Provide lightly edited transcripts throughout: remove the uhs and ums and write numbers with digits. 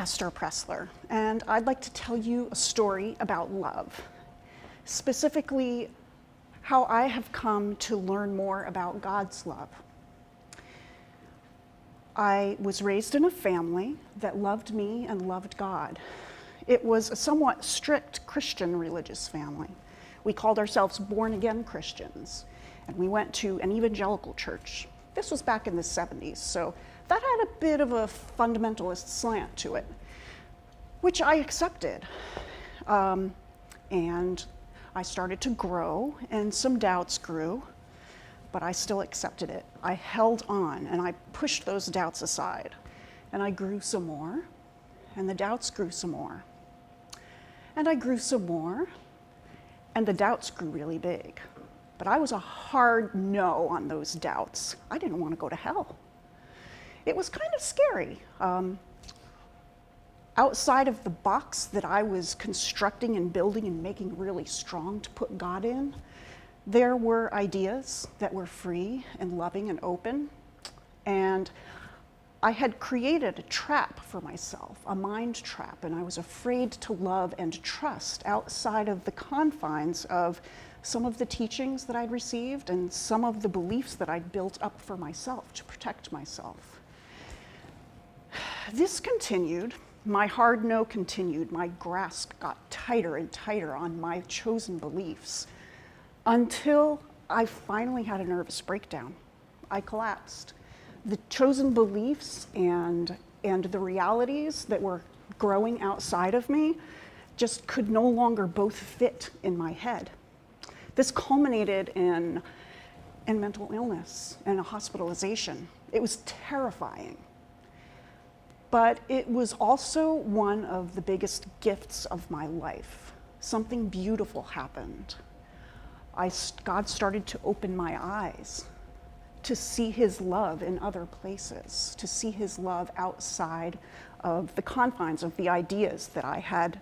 Esther Pressler, and I'd like to tell you a story about love. Specifically, how I have come to learn more about God's love. I was raised in a family that loved me and loved God. It was a somewhat strict Christian religious family. We called ourselves born-again Christians, and we went to an evangelical church. This was back in the 70s, so that had a bit of a fundamentalist slant to it, which I accepted. And I started to grow, and some doubts grew, but I still accepted it. I held on, and I pushed those doubts aside. And I grew some more, and the doubts grew some more. And I grew some more, and the doubts grew really big. But I was a hard no on those doubts. I didn't want to go to hell. It was kind of scary. Outside of the box that I was constructing and building and making really strong to put God in, there were ideas that were free and loving and open. And I had created a trap for myself, a mind trap, and I was afraid to love and trust outside of the confines of some of the teachings that I'd received and some of the beliefs that I'd built up for myself to protect myself. This continued. My hard no continued. My grasp got tighter and tighter on my chosen beliefs until I finally had a nervous breakdown. I collapsed. The chosen beliefs and the realities that were growing outside of me just could no longer both fit in my head. This culminated in mental illness and a hospitalization. It was terrifying. But it was also one of the biggest gifts of my life. Something beautiful happened. God started to open my eyes to see his love in other places, to see his love outside of the confines of the ideas that I had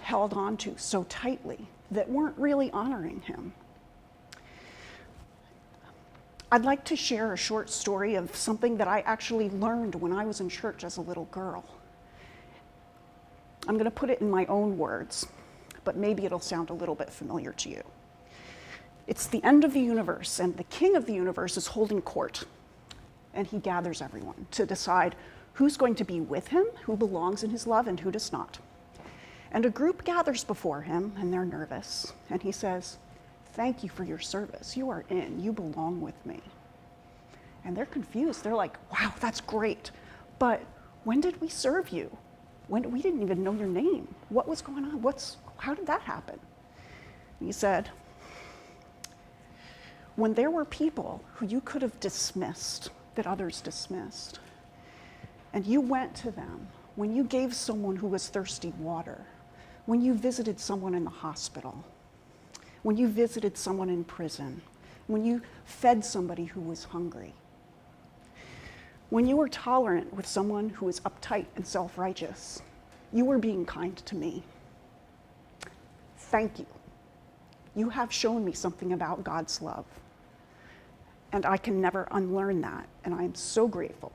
held on to so tightly that weren't really honoring him. I'd like to share a short story of something that I actually learned when I was in church as a little girl. I'm going to put it in my own words, but maybe it'll sound a little bit familiar to you. It's the end of the universe, and the king of the universe is holding court, and he gathers everyone to decide who's going to be with him, who belongs in his love, and who does not. And a group gathers before him, and they're nervous, and he says, "Thank you for your service. You are in. You belong with me." And they're confused. They're like, "Wow, that's great. But when did we serve you? We didn't even know your name. What was going on? How did that happen?" And he said, "When there were people who you could have dismissed, that others dismissed, and you went to them, when you gave someone who was thirsty water, when you visited someone in the hospital, when you visited someone in prison, when you fed somebody who was hungry, when you were tolerant with someone who was uptight and self-righteous, you were being kind to me. Thank you. You have shown me something about God's love, and I can never unlearn that, and I am so grateful.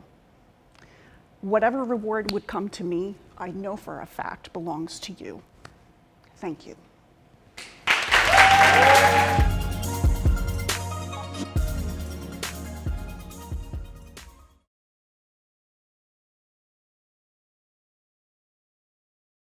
Whatever reward would come to me, I know for a fact belongs to you. Thank you."